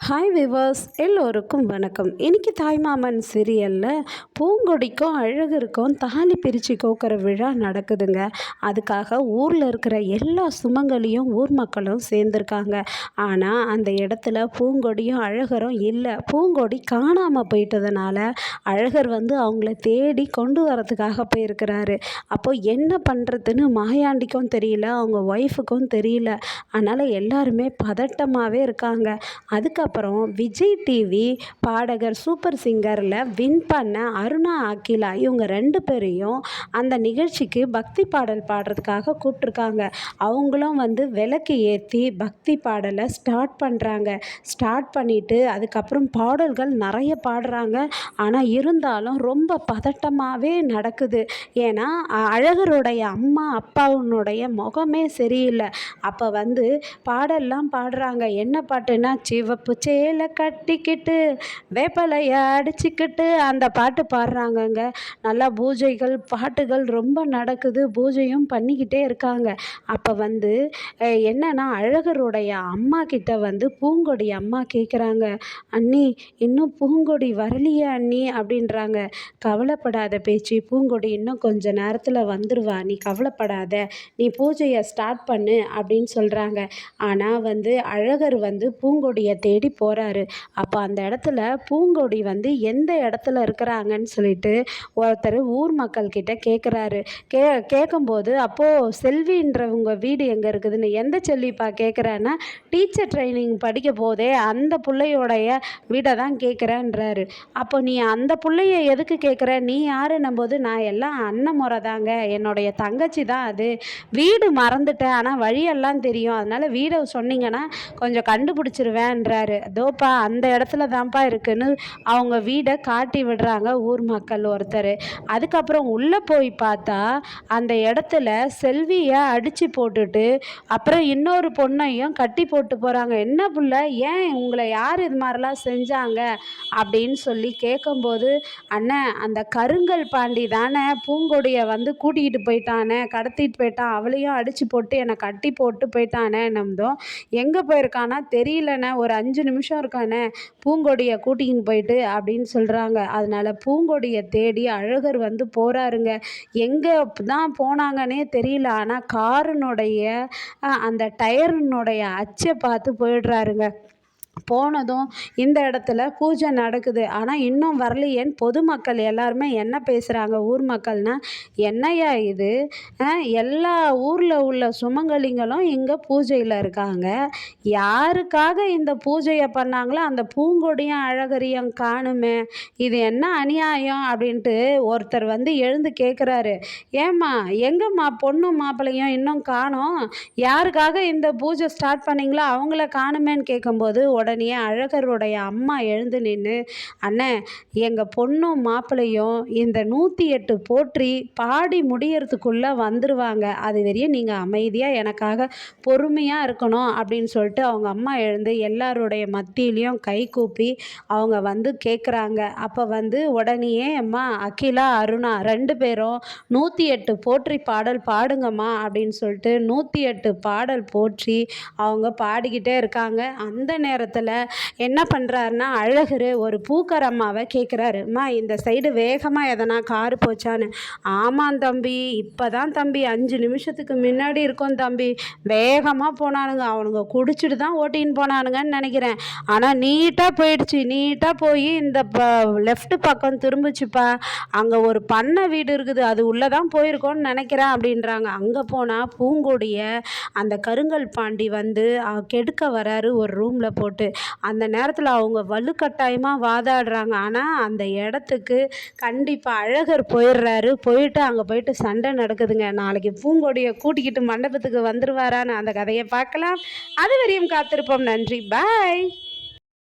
Hi viewers, எல்லோருக்கும் வணக்கம். இன்றைக்கி தாய்மாமன் சீரியலில் பூங்கொடிக்கும் அழகருக்கும் தாலி பிரித்து கோக்கிற விழா நடக்குதுங்க. அதுக்காக ஊரில் இருக்கிற எல்லா சுமங்கலியும் ஊர் மக்களும் சேர்ந்துருக்காங்க. ஆனால் அந்த இடத்துல பூங்கொடியும் அழகரும் இல்லை. பூங்கொடி காணாமல் போயிட்டதுனால அழகர் அவங்கள தேடி கொண்டு வரதுக்காக போயிருக்கிறாரு. அப்போது என்ன பண்ணுறதுன்னு மாயாண்டிக்கும் தெரியல, அவங்க ஒய்ஃபுக்கும் தெரியல. அதனால் எல்லாருமே பதட்டமாகவே இருக்காங்க. அதுக்கப்புறம் விஜய் டிவி பாடகர் சூப்பர் சிங்கரில் வின் பண்ண அருணா அகிலா இவங்க 2 பேரையும் அந்த நிகழ்ச்சிக்கு பக்தி பாடல் பாடுறதுக்காக கூப்பிட்ருக்காங்க. அவங்களும் விளக்கு ஏற்றி பக்தி பாடலை ஸ்டார்ட் பண்ணுறாங்க. ஸ்டார்ட் பண்ணிவிட்டு அதுக்கப்புறம் பாடல்கள் நிறைய பாடுறாங்க. ஆனால் இருந்தாலும் ரொம்ப பதட்டமாகவே நடக்குது. ஏன்னா அழகருடைய அம்மா அப்பாவுனுடைய முகமே சரியில்லை. அப்போ பாடல்லாம் பாடுறாங்க. என்ன பாட்டுன்னா, சிவப்பு சேலை கட்டிக்கிட்டு வேப்பலையை அடிச்சுக்கிட்டு அந்த பாட்டு பாடுறாங்கங்க. நல்லா பூஜைகள் பாட்டுகள் ரொம்ப நடக்குது. பூஜையும் பண்ணிக்கிட்டே இருக்காங்க. அப்போ என்னன்னா அழகருடைய அம்மா கிட்ட பூங்கொடி அம்மா கேட்குறாங்க, அண்ணி இன்னும் பூங்கொடி வரலையே அண்ணி அப்படின்றாங்க. கவலைப்படாத பேச்சு, பூங்கொடி இன்னும் கொஞ்ச நேரத்தில் வந்துடுவா, நீ கவலைப்படாத, நீ பூஜையை ஸ்டார்ட் பண்ணு அப்படின்னு சொல்கிறாங்க. ஆனால் அழகர் பூங்கொடியை தேடி போகிறாரு. அப்போ அந்த இடத்துல பூங்கொடி எந்த இடத்துல இருக்கிறாங்கன்னு சொல்லிட்டு ஒருத்தர் ஊர் மக்கள்கிட்ட கேட்குறாரு. கேட்கும்போது அப்போது செல்வின்றவங்க வீடு எங்கே இருக்குதுன்னு, எந்த செல்விப்பா கேட்குறேன்னா, டீச்சர் ட்ரைனிங் படிக்க போதே அந்த பிள்ளையோடைய வீடை தான் கேட்குறேன்றாரு. அப்போ நீ அந்த பிள்ளைய எதுக்கு கேட்குற, நீ யாருன்னும் போது, நான் எல்லாம் அண்ணன் முறை தாங்க, என்னுடைய தங்கச்சி தான் அது, வீடு மறந்துட்டேன் ஆனால் வழியெல்லாம் தெரியும், அதனால் வீடை சொன்னீங்கன்னா கொஞ்சம் கண்டுபிடிச்சிருவேன்றாரு. அதோப்பா அந்த இடத்துல தான்ப்பா இருக்குன்னு அவங்க வீடை காட்டி விடுறாங்க ஊர் மக்கள் ஒருத்தர். அதுக்கப்புறம் உள்ளே போய் பார்த்தா அந்த இடத்துல செல்வியை அடித்து போட்டுட்டு அப்புறம் இன்னொரு பொண்ணையும் கட்டி போட்டு போகிறாங்க. என்ன புள்ள, ஏன் உங்களை யார் இது மாதிரிலாம் செஞ்சாங்க அப்படின்னு சொல்லி கேட்கும்போது, அண்ணன் அந்த கருங்கல் பாண்டி தானே பூங்கொடியை கூட்டிகிட்டு போயிட்டானே, கடத்திட்டு போயிட்டான், அவளையும் அடித்து போட்டு என்னை கட்டி போட்டு போயிட்டானே, நம்பதும் எங்கே போயிருக்கானா தெரியலண்ணே, ஒரு 5 நிமிஷம் இருக்கானே பூங்கொடியை கூட்டிகின்னு போயிட்டு அப்படின்னு சொல்கிறாங்க. அதனால் பூங்கொடியை தேடி அழகர் போகிறாருங்க. எங்கே தான் போனாங்கன்னே தெரியல. ஆனால் காரினுடைய அந்த டயரினுடைய அச்சை பார்த்து போயிடுறாருங்க. போனதும் இந்த இடத்துல பூஜை நடக்குது. ஆனால் இன்னும் வரலையேன்னு பொதுமக்கள் எல்லாருமே என்ன பேசுகிறாங்க, ஊர் மக்கள்னா, என்னையா இது, எல்லா ஊரில் உள்ள சுமங்கலிங்களும் இங்கே பூஜையில் இருக்காங்க, யாருக்காக இந்த பூஜையை பண்ணாங்களோ அந்த பூங்கொடியும் அழகரையும் காணுமே, இது என்ன அநியாயம் அப்படின்ட்டு ஒருத்தர் எழுந்து கேட்குறாரு. ஏம்மா, எங்கம்மா பொண்ணும் மாப்பிள்ளையும் இன்னும் காணோம், யாருக்காக இந்த பூஜை ஸ்டார்ட் பண்ணிங்களோ அவங்கள காணுமேன்னு கேட்கும்போது உடனே அழகருடைய அம்மா எழுந்து நின்று, அண்ணன், எங்கள் பொண்ணும் மாப்பிள்ளையும் இந்த 108 போற்றி பாடி முடியறதுக்குள்ளே வந்துடுவாங்க, அது வரையும் நீங்கள் அமைதியாக எனக்காக பொறுமையாக இருக்கணும் அப்படின்னு சொல்லிட்டு அவங்க அம்மா எழுந்து எல்லாருடைய மத்தியிலையும் கை கூப்பி அவங்க கேட்குறாங்க. அப்போ உடனேயே, அம்மா அகிலா அருணா 2 பேரும் 108 போற்றி பாடல் பாடுங்கம்மா அப்படின்னு சொல்லிட்டு 108 பாடல் போற்றி அவங்க பாடிக்கிட்டே இருக்காங்க. அந்த நேரத்தில் என்ன பண்ணுறாருன்னா அழகர் ஒரு பூக்கரம்மாவை கேட்குறாரு, அம்மா இந்த சைடு வேகமாக எதனா காரு போச்சான்னு. ஆமாம் தம்பி, இப்போ தான் தம்பி 5 நிமிஷத்துக்கு முன்னாடி இருக்கும் தம்பி, வேகமாக போனானுங்க, அவனுங்க குடிச்சிட்டு தான் ஓட்டின்னு போனானுங்கன்னு நினைக்கிறேன், ஆனால் நீட்டாக போயிடுச்சு, நீட்டாக போய் இந்த லெஃப்ட் பக்கம் திரும்பிச்சுப்பா, அங்கே ஒரு பண்ணை வீடு இருக்குது, அது உள்ளே தான் போயிருக்கோன்னு நினைக்கிறேன் அப்படின்றாங்க. அங்கே போனால் பூங்கொடியை அந்த கருங்கல் பாண்டி கெடுக்க வராரு ஒரு ரூமில் போட்டு. அந்த நேரத்தில் அவங்க வலுக்கட்டாயமாக வாதாடுறாங்க. ஆனால் அந்த இடத்துக்கு கண்டிப்பாக அழகர் போயிடுறாரு. போயிட்டு அங்கே போயிட்டு சண்டை நடக்குதுங்க. நாளைக்கு பூங்கொடியை கூட்டிக்கிட்டு மண்டபத்துக்கு வந்துடுவாரான்னு அந்த கதையை பார்க்கலாம். அது வரையும் காத்திருப்போம். நன்றி, பாய்.